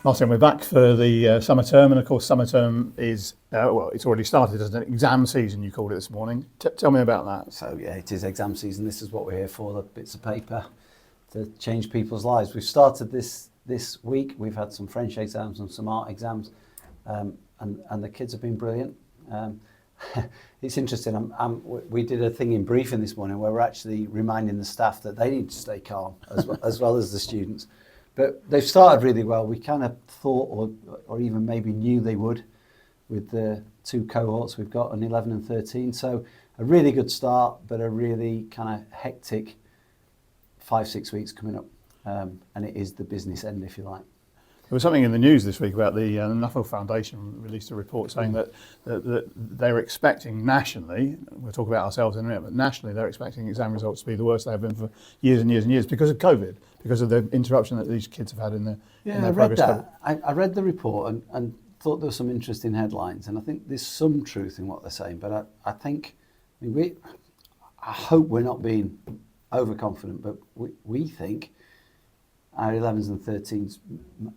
Martin, we're back for the summer term, and of course summer term is, it's already started, isn't it? Exam season, you called it this morning. Tell me about that. So yeah, it is exam season. This is what we're here for, the bits of paper to change people's lives. We've started this week. We've had some French exams and some art exams, and the kids have been brilliant. It's interesting, we did a thing in briefing this morning where we're actually reminding the staff that they need to stay calm as well as the students. But they've started really well. We kind of thought or even maybe knew they would with the two cohorts we've got on 11 and 13. So a really good start, but a really kind of hectic 5-6 weeks coming up. And it is the business end, if you like. There was something in the news this week about the Nuffield Foundation released a report saying that they're expecting nationally, we'll talk about ourselves in a minute, but nationally they're expecting exam results to be the worst they have been for years and years and years because of COVID, because of the interruption that these kids have had in their progress. I read that. I read the report and thought there were some interesting headlines, and I think there's some truth in what they're saying, but I think, I hope we're not being overconfident, but we think our 11s and 13s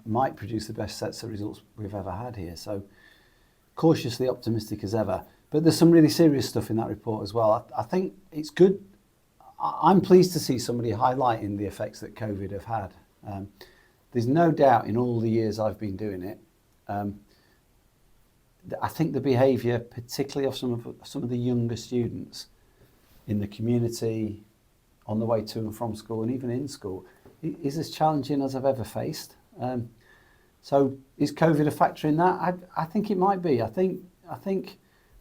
might produce the best sets of results we've ever had here. So cautiously optimistic as ever. But there's some really serious stuff in that report as well. I think it's good. I'm pleased to see somebody highlighting the effects that COVID have had. There's no doubt in all the years I've been doing it, I think the behaviour, particularly of some of the younger students in the community, on the way to and from school and even in school, is as challenging as I've ever faced. So is COVID a factor in that? I think it might be. I think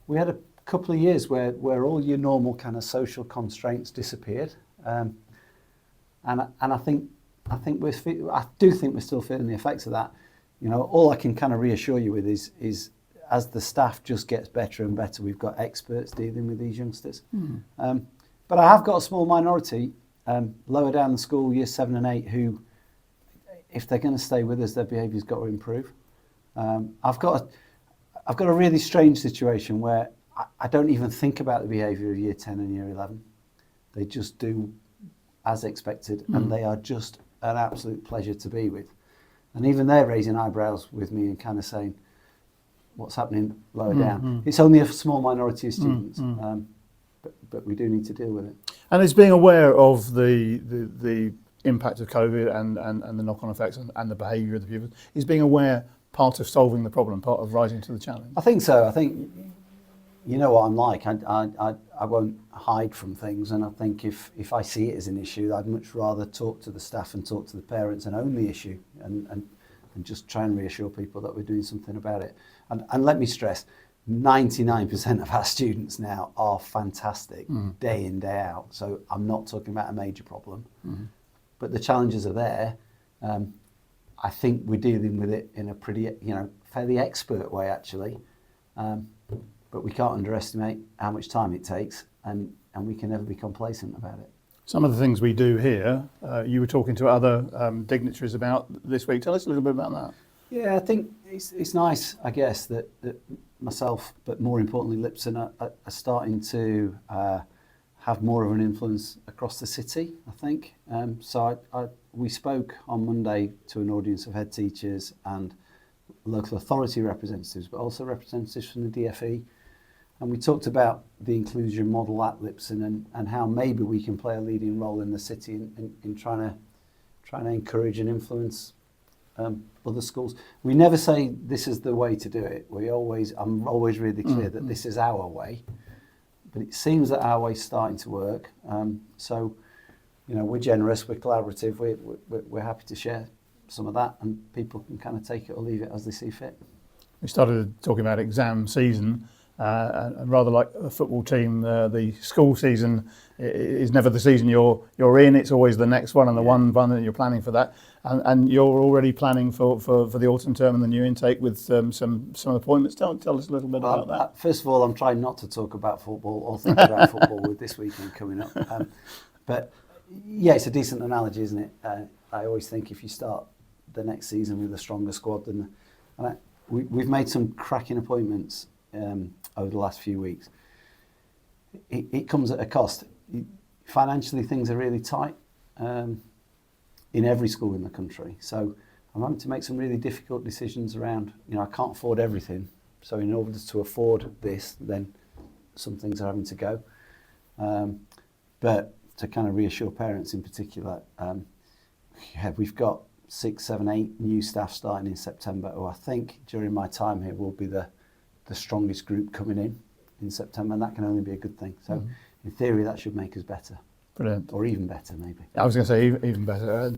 we had a couple of years where all your normal kind of social constraints disappeared, and I do think we're still feeling the effects of that. You know, all I can kind of reassure you with is as the staff just gets better and better, we've got experts dealing with these youngsters. But I have got a small minority lower down the school, years 7 and 8, who, if they're going to stay with us, their behaviour's got to improve. I've got a really strange situation where I don't even think about the behaviour of year 10 and year 11. They just do as expected, and they are just an absolute pleasure to be with. And even they're raising eyebrows with me and kind of saying, what's happening lower down? It's only a small minority of students, but we do need to deal with it. And it's being aware of the impact of COVID and the knock-on effects and the behaviour of the pupils. Is being aware part of solving the problem, part of rising to the challenge? I think so. I think, you know what I'm like. I won't hide from things, and I think if I see it as an issue, I'd much rather talk to the staff and talk to the parents and own the issue and just try and reassure people that we're doing something about it. And let me stress, 99% of our students now are fantastic, day in, day out. So I'm not talking about a major problem, but the challenges are there. I think we're dealing with it in a pretty, fairly expert way actually. But we can't underestimate how much time it takes, and we can never be complacent about it. Some of the things we do here, you were talking to other dignitaries about this week. Tell us a little bit about that. Yeah, I think it's nice, I guess, that myself, but more importantly Lipson, are starting to have more of an influence across the city, I think. So we spoke on Monday to an audience of head teachers and local authority representatives, but also representatives from the DFE. And we talked about the inclusion model at Lipson and how maybe we can play a leading role in the city in trying to encourage and influence other schools. We never say this is the way to do it. I'm always really clear that this is our way, but it seems that our way's starting to work. So, we're generous, we're collaborative, we're happy to share some of that, and people can kind of take it or leave it as they see fit. We started talking about exam season, and rather like a football team, the school season is never the season you're in. It's always the next one, and the one that you're planning for that. And you're already planning for the autumn term and the new intake with some appointments. Tell us a little bit about that. First of all, I'm trying not to talk about football or think about football with this weekend coming up. But yeah, it's a decent analogy, isn't it? I always think if you start the next season with a stronger squad, we've made some cracking appointments over the last few weeks. It comes at a cost. Financially, things are really tight in every school in the country. So I'm having to make some really difficult decisions around, you know, I can't afford everything. So in order to afford this, then some things are having to go. But to kind of reassure parents in particular, yeah, we've got 6, 7, 8 new staff starting in September, who I think during my time here will be the strongest group coming in September, and that can only be a good thing. So in theory, that should make us better. Brilliant. Or even better, maybe. I was going to say even better.